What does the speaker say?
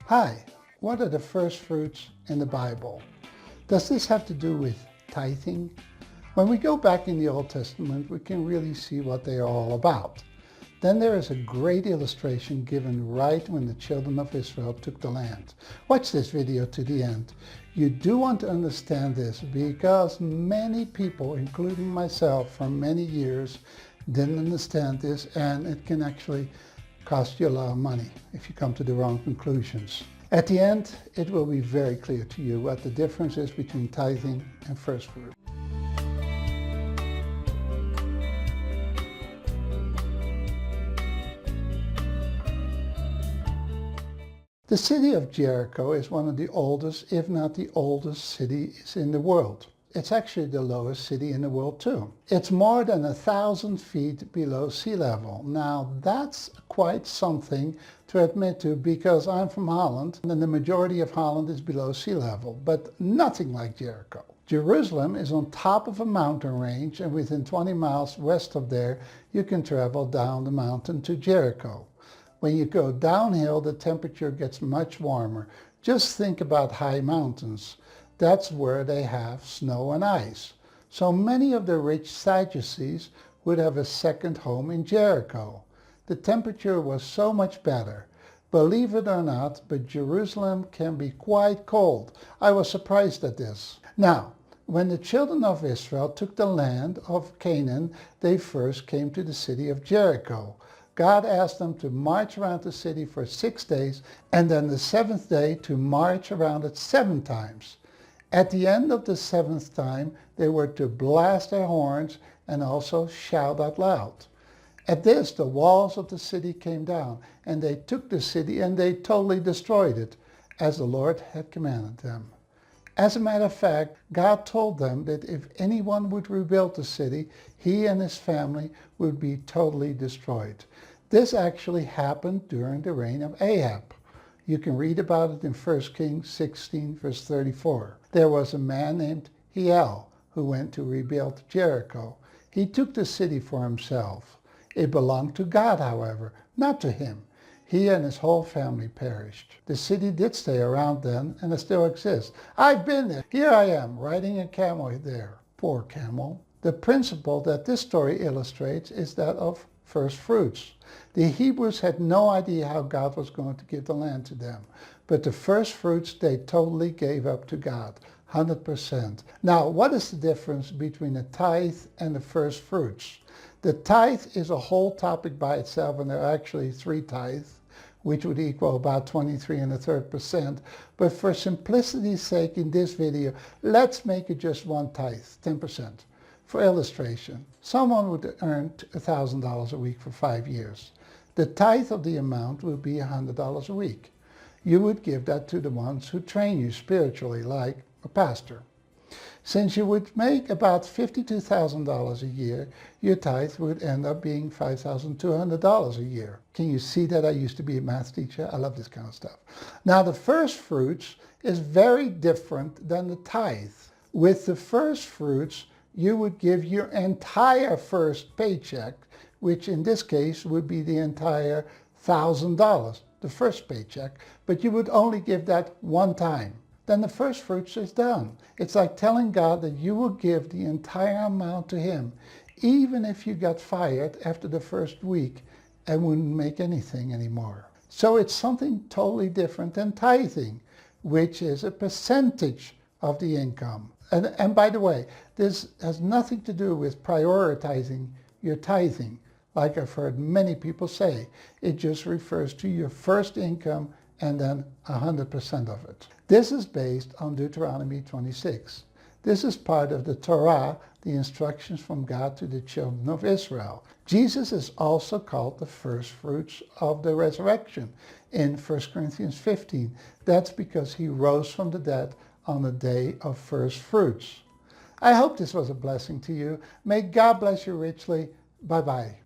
Hi, what are the first fruits in the Bible? Does this have to do with tithing? When we go back in the Old Testament, we can really see what they are all about. Then there is a great illustration given right when the children of Israel took the land. Watch this video to the end. You do want to understand this because many people, including myself for many years, didn't understand this, and it can actually cost you a lot of money if you come to the wrong conclusions. At the end, it will be very clear to you what the difference is between tithing and first fruit. The city of Jericho is one of the oldest, if not the oldest cities in the world. It's actually the lowest city in the world too. It's more than 1,000 feet below sea level. Now that's quite something to admit to, because I'm from Holland and the majority of Holland is below sea level, but nothing like Jericho. Jerusalem is on top of a mountain range, and within 20 miles west of there you can travel down the mountain to Jericho. When you go downhill, the temperature gets much warmer. Just think about high mountains. That's where they have snow and ice. So many of the rich Sadducees would have a second home in Jericho. The temperature was so much better. Believe it or not, but Jerusalem can be quite cold. I was surprised at this. Now, when the children of Israel took the land of Canaan, they first came to the city of Jericho. God asked them to march around the city for 6 days, and then the seventh day to march around it 7 times. At the end of the 7th time, they were to blast their horns and also shout out loud. At this, the walls of the city came down, and they took the city and they totally destroyed it, as the Lord had commanded them. As a matter of fact, God told them that if anyone would rebuild the city, he and his family would be totally destroyed. This actually happened during the reign of Ahab. You can read about it in 1 Kings 16, verse 34. There was a man named Hiel who went to rebuild Jericho. He took the city for himself. It belonged to God, however, not to him. He and his whole family perished. The city did stay around then, and it still exists. I've been there. Here I am, riding a camel there. Poor camel. The principle that this story illustrates is that of first fruits. The Hebrews had no idea how God was going to give the land to them, but the first fruits they totally gave up to God, 100%. Now, what is the difference between a tithe and the first fruits? The tithe is a whole topic by itself, and there are actually 3 tithes, which would equal about 23 1/3%. But for simplicity's sake in this video, let's make it just one tithe, 10%. For illustration, someone would earn $1,000 a week for 5 years. The tithe of the amount would be $100 a week. You would give that to the ones who train you spiritually, like a pastor. Since you would make about $52,000 a year, your tithe would end up being $5,200 a year. Can you see that I used to be a math teacher? I love this kind of stuff. Now, the first fruits is very different than the tithe. With the first fruits, you would give your entire first paycheck, which in this case would be the entire $1,000, the first paycheck, but you would only give that one time. Then the first fruits is done. It's like telling God that you will give the entire amount to him, even if you got fired after the first week and wouldn't make anything anymore. So it's something totally different than tithing, which is a percentage of the income. And by the way, this has nothing to do with prioritizing your tithing, like I've heard many people say. It just refers to your first income and then 100% of it. This is based on Deuteronomy 26. This is part of the Torah, the instructions from God to the children of Israel. Jesus is also called the first fruits of the resurrection in 1 Corinthians 15. That's because he rose from the dead on the day of first fruits. I hope this was a blessing to you. May God bless you richly. Bye-bye.